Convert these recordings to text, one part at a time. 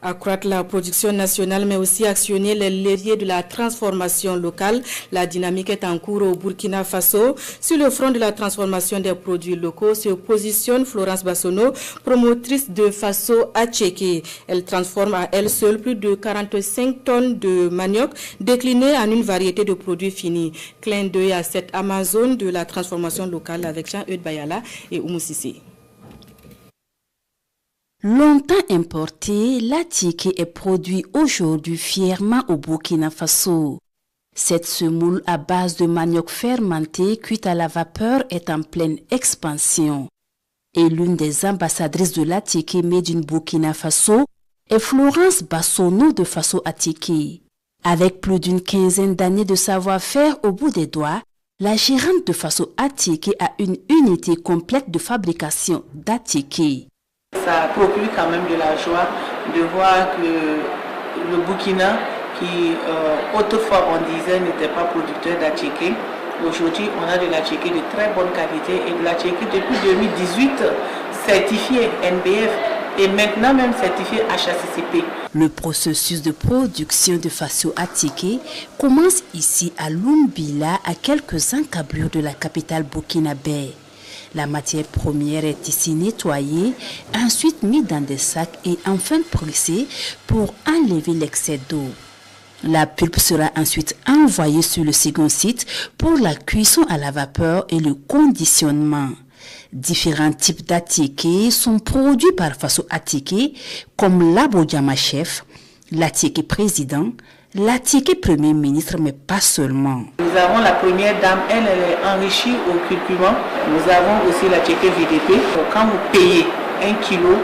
Accroître la production nationale, mais aussi actionner les leviers de la transformation locale. La dynamique est en cours au Burkina Faso. Sur le front de la transformation des produits locaux se positionne Florence Bassono, promotrice de Faso Attiéké. Elle transforme à elle seule plus de 45 tonnes de manioc déclinées en une variété de produits finis. Clin d'œil à cette Amazone de la transformation locale avec Jean-Eudes Bayala et Oumou Sissé. Longtemps importé, l'attiéké est produit aujourd'hui fièrement au Burkina Faso. Cette semoule à base de manioc fermenté cuite à la vapeur est en pleine expansion. Et l'une des ambassadrices de l'attiéké made in Burkina Faso est Florence Bassono de Faso Attiéké. Avec plus d'une quinzaine d'années de savoir-faire au bout des doigts, la gérante de Faso Attiéké a une unité complète de fabrication d'attiéké. Ça procure quand même de la joie de voir que le Burkina, qui autrefois on disait n'était pas producteur d'attiéké, aujourd'hui on a de l'attiéké de très bonne qualité et de l'attiéké depuis 2018 certifié NBF et maintenant même certifié HACCP. Le processus de production de Faso Attiéké commence ici à Lumbila, à quelques encablures de la capitale burkinabé. La matière première est ici nettoyée, ensuite mise dans des sacs et enfin pressée pour enlever l'excès d'eau. La pulpe sera ensuite envoyée sur le second site pour la cuisson à la vapeur et le conditionnement. Différents types d'attiéké sont produits par Faso Attiéké comme l'abodjama chef, l'attiéké président, l'attiéké premier ministre, mais pas seulement. Nous avons la première dame, elle est enrichie au curcuma. Nous avons aussi l'attiéké VDP. Quand vous payez 1 kilo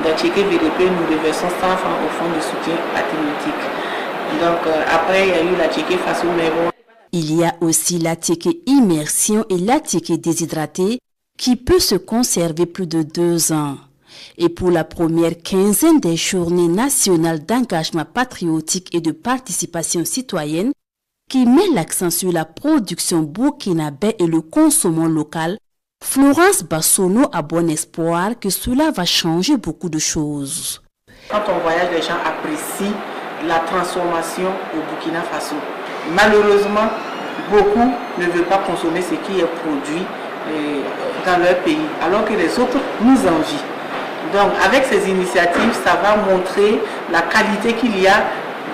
d'attiéké VDP, nous reversons 100 francs au fonds de soutien patriotique. Donc après, il y a eu l'attiéké Faso Mero. Il y a aussi l'attiéké immersion et l'attiéké déshydraté qui peut se conserver plus de 2 ans. Et pour la première quinzaine des journées nationales d'engagement patriotique et de participation citoyenne, qui met l'accent sur la production burkinabé et le consommant local, Florence Bassono a bon espoir que cela va changer beaucoup de choses. Quand on voyage, les gens apprécient la transformation au Burkina Faso. Malheureusement, beaucoup ne veulent pas consommer ce qui est produit dans leur pays, alors que les autres nous envient. Donc avec ces initiatives, ça va montrer la qualité qu'il y a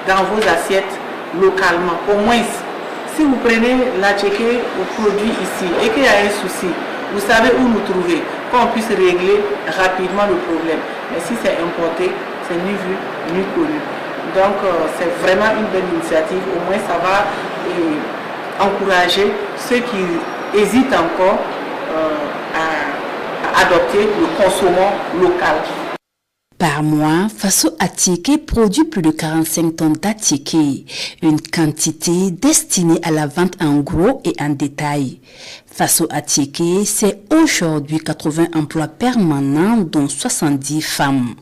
dans vos assiettes localement. Au moins, si vous prenez l'attiéké au produit ici et qu'il y a un souci, vous savez où nous trouver, qu'on puisse régler rapidement le problème. Mais si c'est importé, c'est ni vu ni connu. Donc c'est vraiment une belle initiative. Au moins ça va encourager ceux qui hésitent encore à adopter le consommant local. Par mois, Faso Attiéké produit plus de 45 tonnes d'attiéké, une quantité destinée à la vente en gros et en détail. Faso Attiéké, c'est aujourd'hui 80 emplois permanents, dont 70 femmes.